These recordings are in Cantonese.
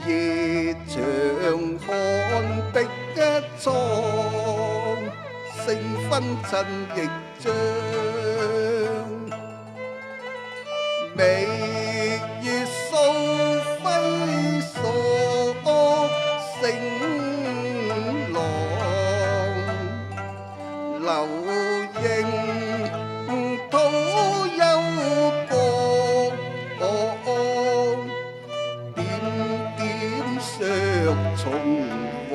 夜長看碧一蒼，勝分襯亦彰。明月掃揮索成浪，流螢吐幽國，點點削松黃。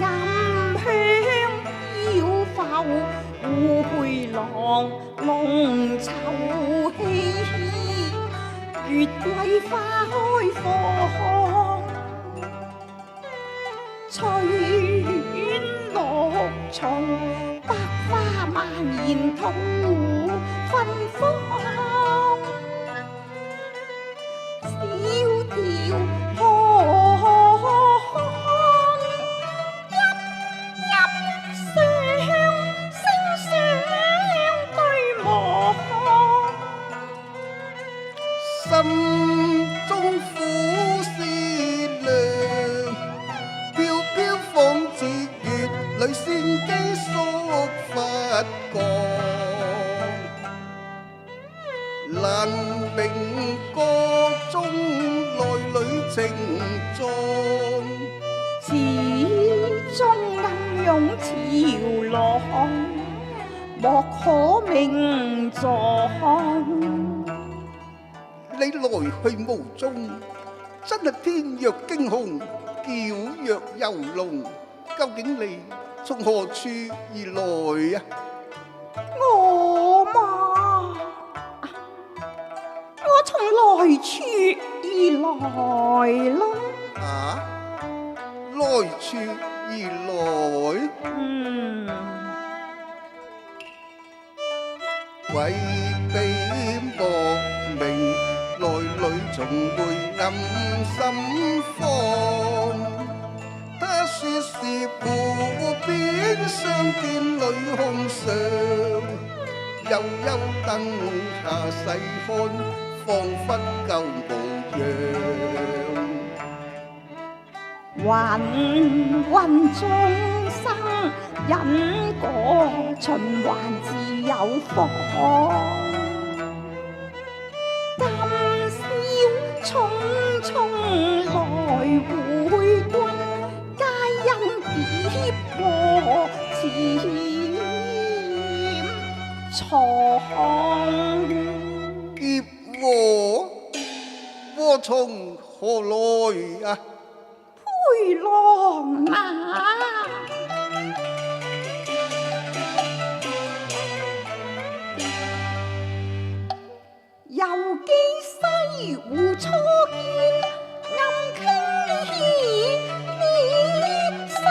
暗香飄浮烏佩郎，龍籌嬉戲，月桂花開放。翠苑綠松，百花蔓延吐芬芳。小調寒，熠熠聲相對望。心中苦思量，飄飄仿似月裏仙機宿發光。難明歌中內裏情狀，始終暗湧潮浪，莫可名狀。你來去無蹤，真係天若驚鴻，曉若游龍。究竟你從何處而來啊？我嘛，我從來處而來咯。啊，來處而來，為避莫名，內裏從會暗心慌。他說是湖邊相見女空想，悠悠燈下細看，彷彿舊模樣。芸芸眾生因果循環自有方。今宵匆匆來回觀，皆因劫禍潛藏。劫禍，禍從何來啊？佩郎啊，遊記西湖初見，暗傾烈心。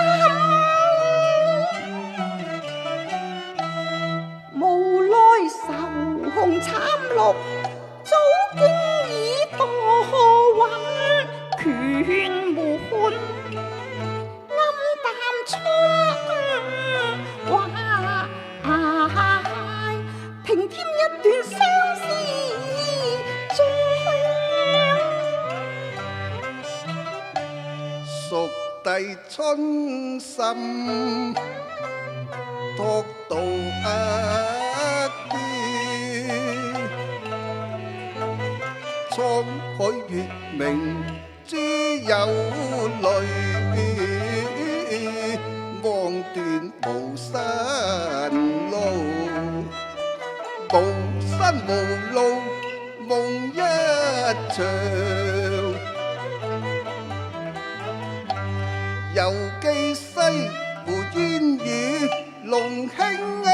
無奈愁紅慘綠，早經已墮雲權門。暗淡春話，平添一段相思章。蜀弟春心托渡厄端，滄海月明珠有淚，望斷無山路，無山無路夢一場。遊記西湖煙雨龍興沙，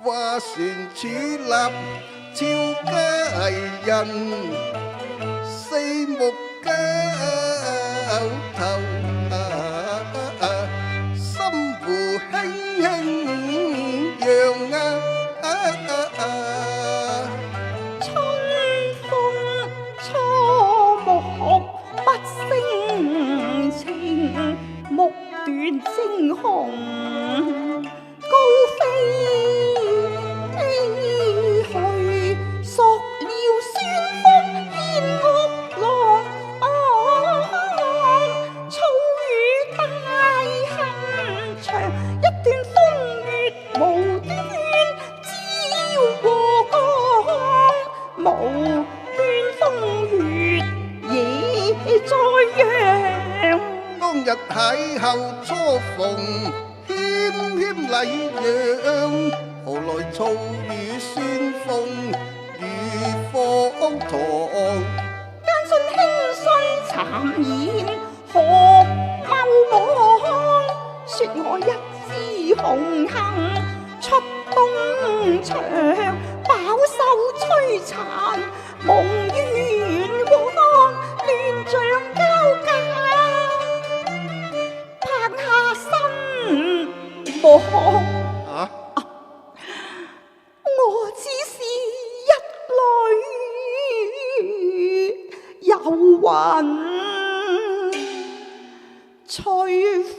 划船處立俏佳人，四目交投，心湖輕輕揚目斷精紅，高飛邂逅初逢，謙謙禮讓，何來嘈語煽風與荒唐？奸信輕信讒言，何謬妄？說我一枝紅杏出東牆，飽受摧殘，夢於遠方，亂象交加，拍下身亡。我只是一縷遊雲隨風。